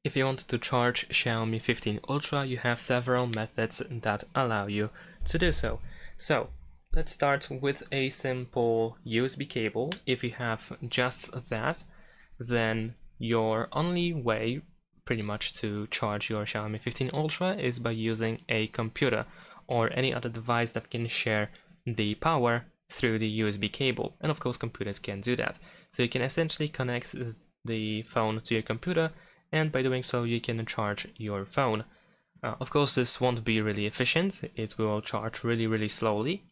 If you want to charge Xiaomi 15 Ultra, you have several methods that allow you to do so. So let's start with a simple USB cable. If you have just that, then your only way pretty much to charge your Xiaomi 15 Ultra is by using a computer or any other device that can share the power through the USB cable. And of course, computers can do that. So you can essentially connect the phone to your computer, and by doing so you can charge your phone. Of course, this won't be really efficient. It will charge really slowly,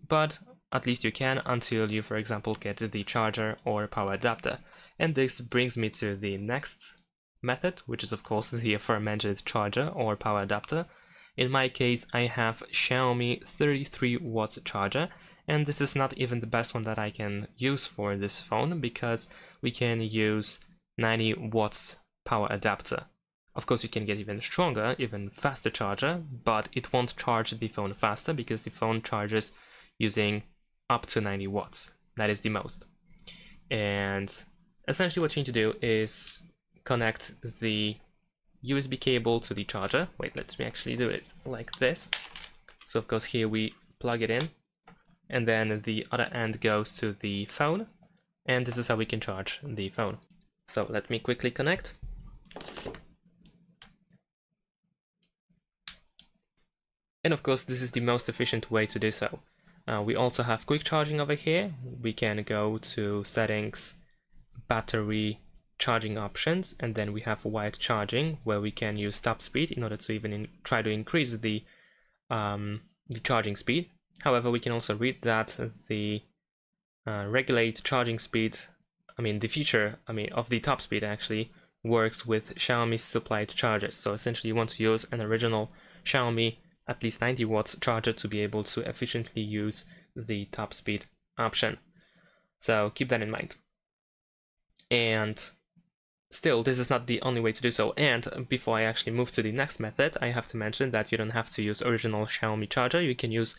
but at least you can until you, for example, get the charger or power adapter. And this brings me to the next method, which is of course the aforementioned charger or power adapter. In my case, I have Xiaomi 33 watt charger, and this is not even the best one that I can use for this phone because we can use 90 watts power adapter. Of course, you can get even stronger, even faster charger, but it won't charge the phone faster because the phone charges using up to 90 watts. That is the most. And essentially what you need to do is connect the USB cable to the charger. Wait, let me actually do it like this. So of course here we plug it in, and then the other end goes to the phone, and this is how we can charge the phone. So let me quickly connect. And of course this is the most efficient way to do so. We also have quick charging over here. We can go to settings, battery, charging options, and then we have wired charging where we can use top speed in order to even try to increase the charging speed. However, we can also read that the regulate charging speed, the feature of the top speed actually works with Xiaomi's supplied chargers. So essentially you want to use an original Xiaomi at least 90 watts charger to be able to efficiently use the top speed option. So keep that in mind. And still, this is not the only way to do so. And before I actually move to the next method, I have to mention that you don't have to use original Xiaomi charger. You can use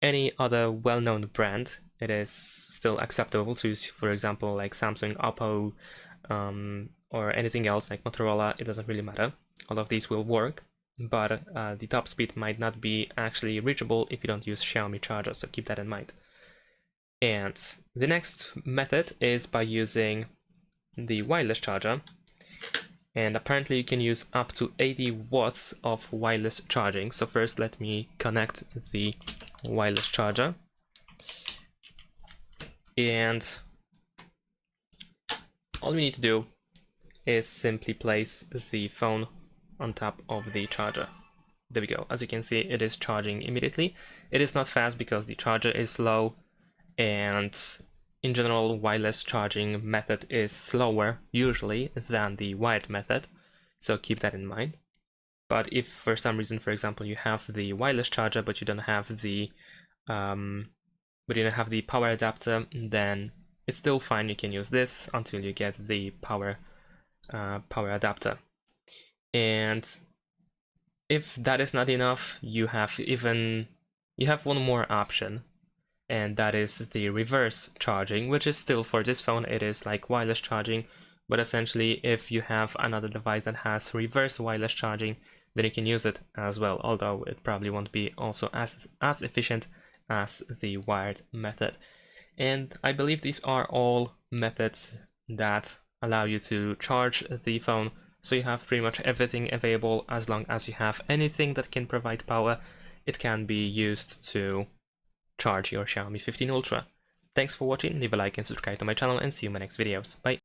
any other well-known brand. It is still acceptable to use, for example, like Samsung, Oppo, or anything else like Motorola. It doesn't really matter. All of these will work, but the top speed might not be actually reachable if you don't use Xiaomi charger, so keep that in mind. And the next method is by using the wireless charger, and apparently you can use up to 80 watts of wireless charging. So first let me connect the wireless charger, and all we need to do is simply place the phone on top of the charger. There we go. As you can see, it is charging immediately. It is not fast because the charger is slow, and in general, wireless charging method is slower usually than the wired method, so keep that in mind. But if for some reason, for example, you have the wireless charger but you don't have the power adapter, then it's still fine. You can use this until you get the power adapter. And if that is not enough, you have one more option, and that is the reverse charging, which is still, for this phone, it is like wireless charging, but essentially if you have another device that has reverse wireless charging, then you can use it as well, although it probably won't be also as efficient as the wired method. And I believe these are all methods that allow you to charge the phone, so you have pretty much everything available. As long as you have anything that can provide power, it can be used to charge your Xiaomi 15 Ultra. Thanks for watching, leave a like and subscribe to my channel, and see you in my next videos. Bye!